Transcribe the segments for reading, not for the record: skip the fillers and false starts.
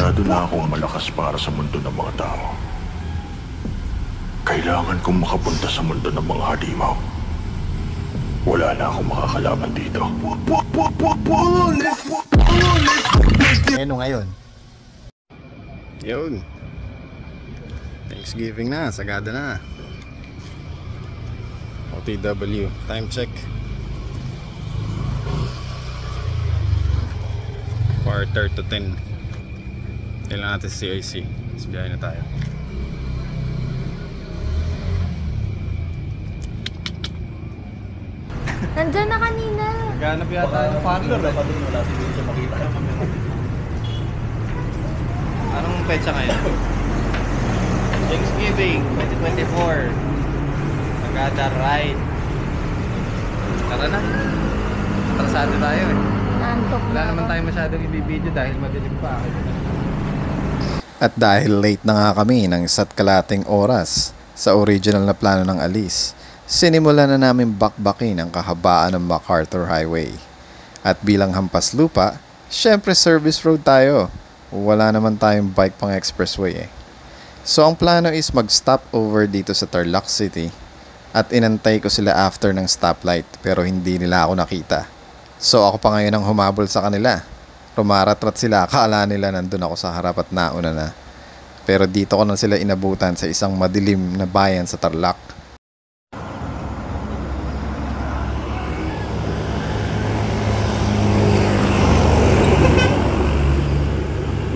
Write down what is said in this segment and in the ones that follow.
Masyado na akong malakas para sa mundo ng mga tao. Kailangan kong makapunta sa mundo ng mga halimaw. Wala na akong makakalaban dito. Ano ngayon? Yun. Thanksgiving na, sagada na. OTW, time check. Quarter to 10. Kailangan natin si CIC. Mas biyahe na tayo. Nandyan na kanina. Naghanap yata ng parlor eh. Wala siguro siya makita. Anong petsa ngayon? Thanksgiving 2024. Sagada ride. Tara na. Atrasado tayo eh. Nantok na. Wala naman tayo masyadong ibibideo dahil madilim pa. At dahil late na nga kami ng isa't kalating oras sa original na plano ng alis, sinimula na namin bakbakin ang kahabaan ng MacArthur Highway. At bilang hampas lupa, syempre service road tayo. Wala naman tayong bike pang expressway eh. So ang plano is mag-stop over dito sa Tarlac City at inantay ko sila after ng stoplight pero hindi nila ako nakita. So ako pa ngayon ang humabol sa kanila. Rumaratrat sila, akala nila nandun ako sa harap at nauna na. Pero dito ko na sila inabutan sa isang madilim na bayan sa Tarlac.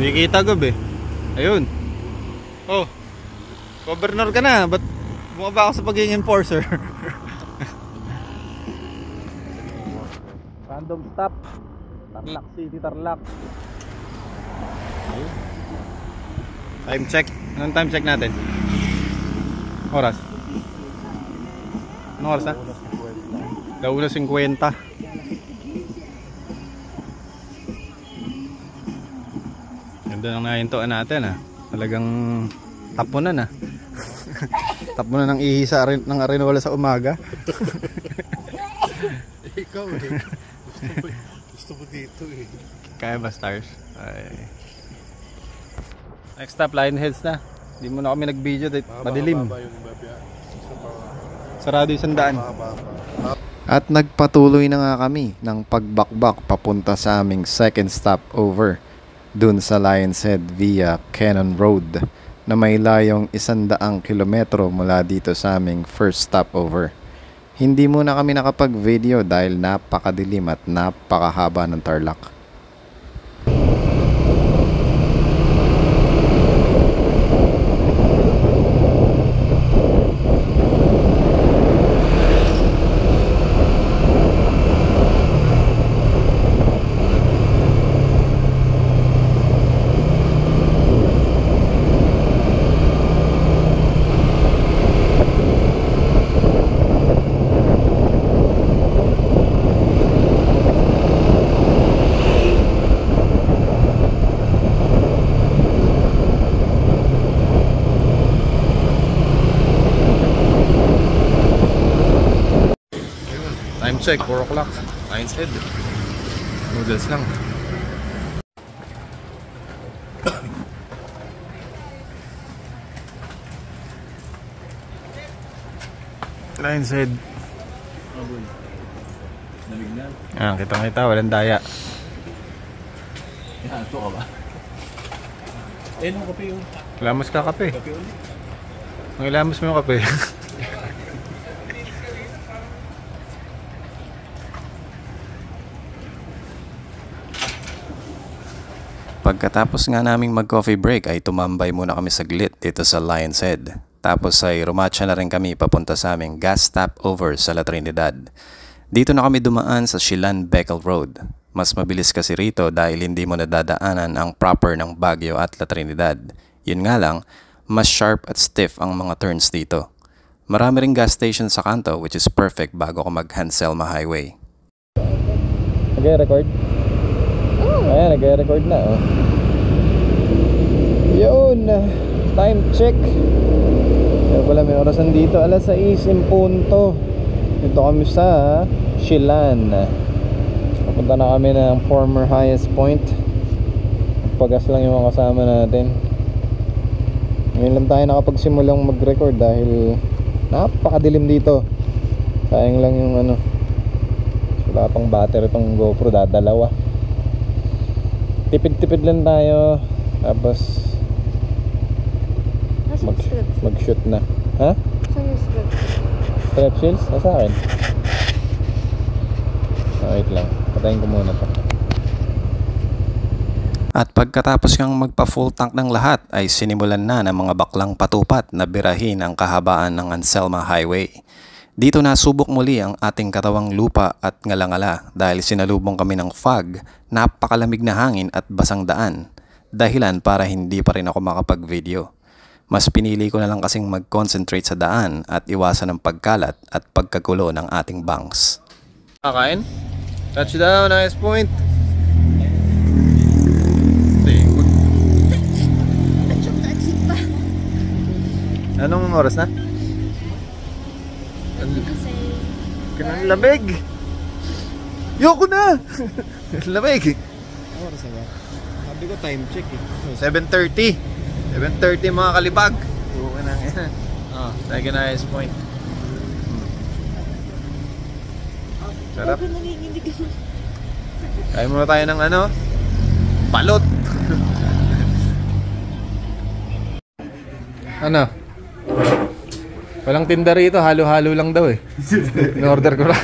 Hindi kita gabi. Ayun. Oh, governor ka na. Ba't bumaba ako sa pagiging enforcer? Random stop. Tarlac City, Tarlac. Okay. Time check. Anong time check natin? Oras? Anong oras na? 1:50. Ganda ng nahintuan natin ah. Talagang tapunan ah. Tapunan ng ihi sa ng Arenola sa umaga. Ikaw eh. Gusto mo dito eh. Kaya ba stars? Ay. Next stop, Lionheads na. Hindi mo na kami nag-video dahil madilim. Sarado yung 100. At nagpatuloy na nga kami ng pagbakbak papunta sa aming second stop over dun sa Lion's Head via Cannon Road na may layong 100 kilometro mula dito sa aming first stopover. Hindi muna kami nakapag-video dahil napakadilim at napakahaba ng Tarlac. Check, 4 o'clock. Lion's Head. Noodles lang. Lion's Head. Ah, kita-kita, walang daya. Yan, ito ka ba? Eh, nung kape yun. Ilamos ka kape. Kape ulit. Ilamos mo yung kape. Pagkatapos nga naming mag-coffee break ay tumambay muna kami saglit dito sa Lion's Head. Tapos ay rumatsa na rin kami papunta sa aming gas stopover sa La Trinidad. Dito na kami dumaan sa Shilan Beckel Road. Mas mabilis kasi rito dahil hindi mo nadadaanan ang proper ng Baguio at La Trinidad. Yun nga lang, mas sharp at stiff ang mga turns dito. Marami ring gas station sa kanto which is perfect bago ko mag-Hanselma Highway. Nag-record? Ayan, nag-record na oh. Yun, time check. Kaya pala may orasan dito, alas 6 in punto. Dito kami sa Shilan. Papunta na kami ng former highest point. pagas lang yung mga kasama natin. Ngayon lang tayo nakapagsimulang mag-record dahil napakadilim dito. Sayang lang yung ano, wala pang battery itong GoPro, dadalawa. Tipid-tipid lang tayo. Tapos mag-shoot na. Ha? Saan yung strap? Strap shields? Nasa akin. Wait lang, patayin ko muna to. At pagkatapos ngang magpa full tank ng lahat ay sinimulan na ng mga baklang patupat na birahin ang kahabaan ng Anselma Highway. Dito nasubok muli ang ating katawang lupa at ngalangala dahil sinalubong kami ng fog, napakalamig na hangin at basang daan. Dahilan para hindi pa rin ako makapag-video. Mas pinili ko na lang kasing mag-concentrate sa daan at iwasan ng pagkalat at pagkagulo ng ating banks. Kakain? Touchdown, nice point! Anong oras na? Kanang lamig! Yoko na! Lamig! Anong oras na ba? Sabi ko time check eh. 7:30 7:30 mga kalibag. Okay na yan. Second highest point. Sarap. Kaya muna tayo ng ano? Balot! Ano? Walang tinda rito, halo-halo lang daw eh. In-order ko na.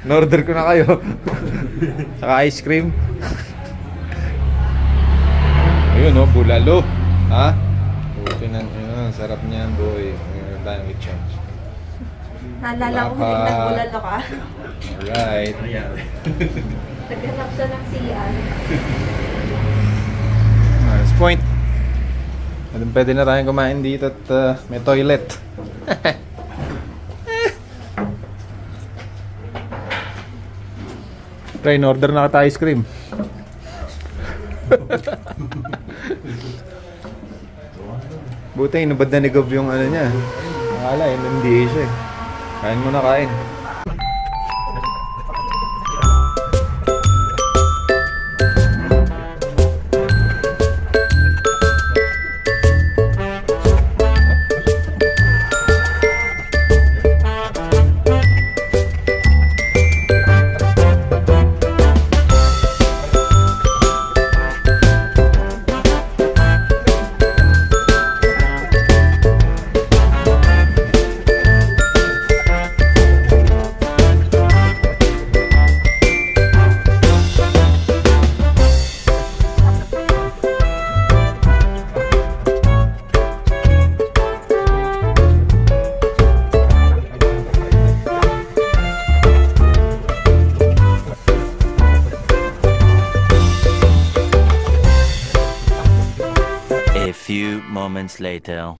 In-order ko na kayo. Saka ice cream. Ayun oh, bulalo. Ha? Okay na, yun, sarap niyan boy. Ngayon tayo with change. Naalala ko hindi nagbulalo ka. Alright. Naghanap siya ng CR. Nice point. Pwede na tayong kumain dito at may toilet. Try in-order na kita ice cream. Buti inubad na ni Gob yung ano niya. Akala hindi siya eh. Kain mo na kain. Few moments later.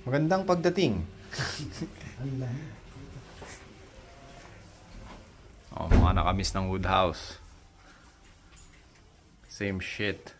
Magandang pagdating. Oh, mga nakamiss ng Woodhouse. Same shit.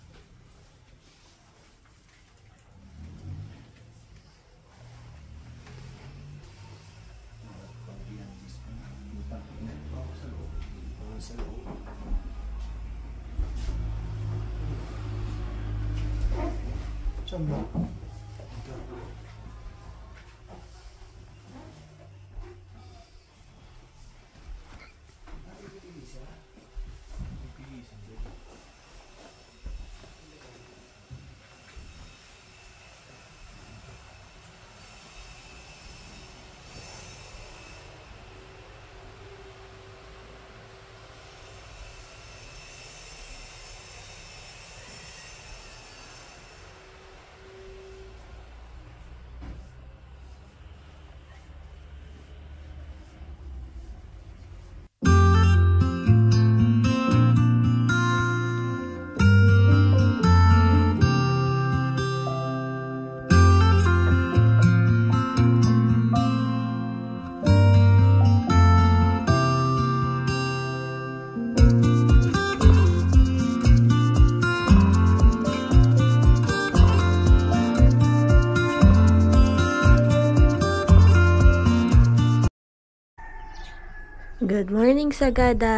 Good morning, Sagada.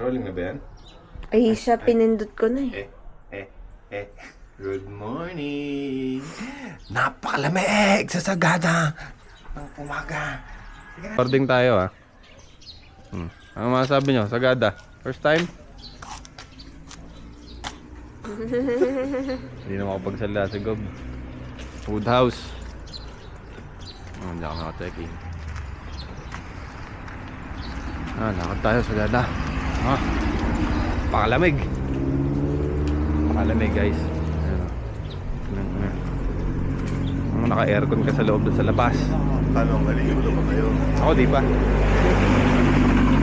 Rolling na ba yan? Ay, siya, pinindot ko na eh. Good morning! Napakalamig sa Sagada ng umaga. Recording tayo ah. Ano masasabi nyo? Sagada, first time? Hindi na makapagsalita si Gob. Woodhouse. Hindi ako nakatreking. Lakad tayo sa Sagada. Pakalamig. Pakalamig guys. Naka-aircon ka sa loob doon sa labas. Tanong, maligo na ba kayo? Ako di pa.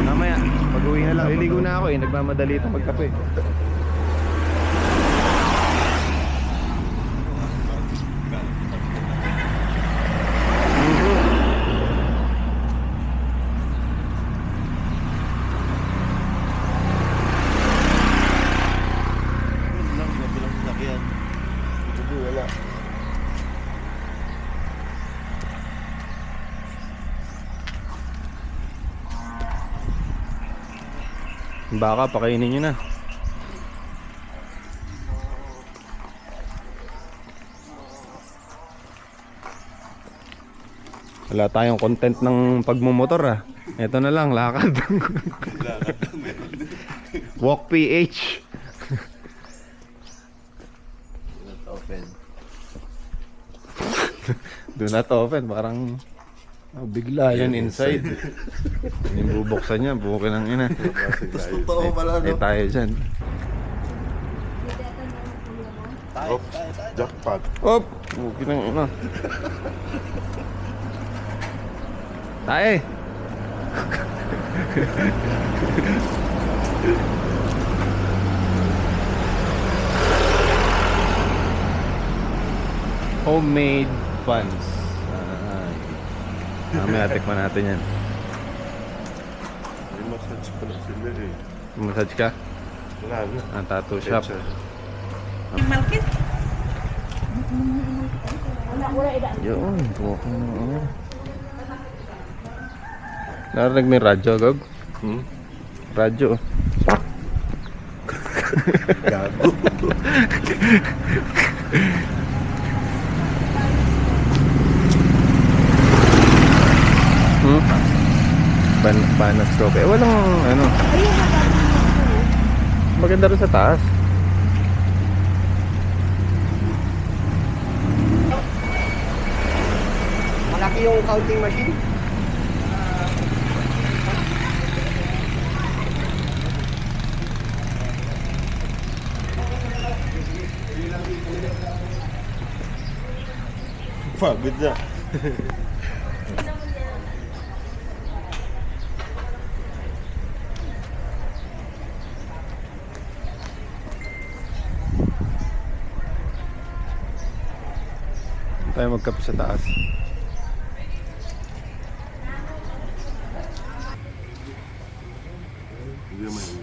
Mamaya, pag-uwi na lang. Liligo na ako eh. Nagmamadali ito magkape. Baka pakainin nyo na. Wala tayong content ng pagmumotor ah. Ito na lang, lakad. Walk PH. Do not open. Parang bigla yan inside. Yung bubuksan niya, bukin ng ina. Totoo pala, no? Tayo dyan. Oh, jackpot. Op! Bukin ng ina. Tayo! Homemade buns. Mamaya tikman natin yan. May massage pala sila eh. Massage ka? Wala, no? Ang tattoo shop. Yun, bukin ng ina. Narinig mo yung radyo, Gog? Radyo. Gago. Banas ko. Eh, walang ano. Maganda rin sa taas. Malaki yung counting machine. Pagod na. Tayo magkape sa taas. Hindi naman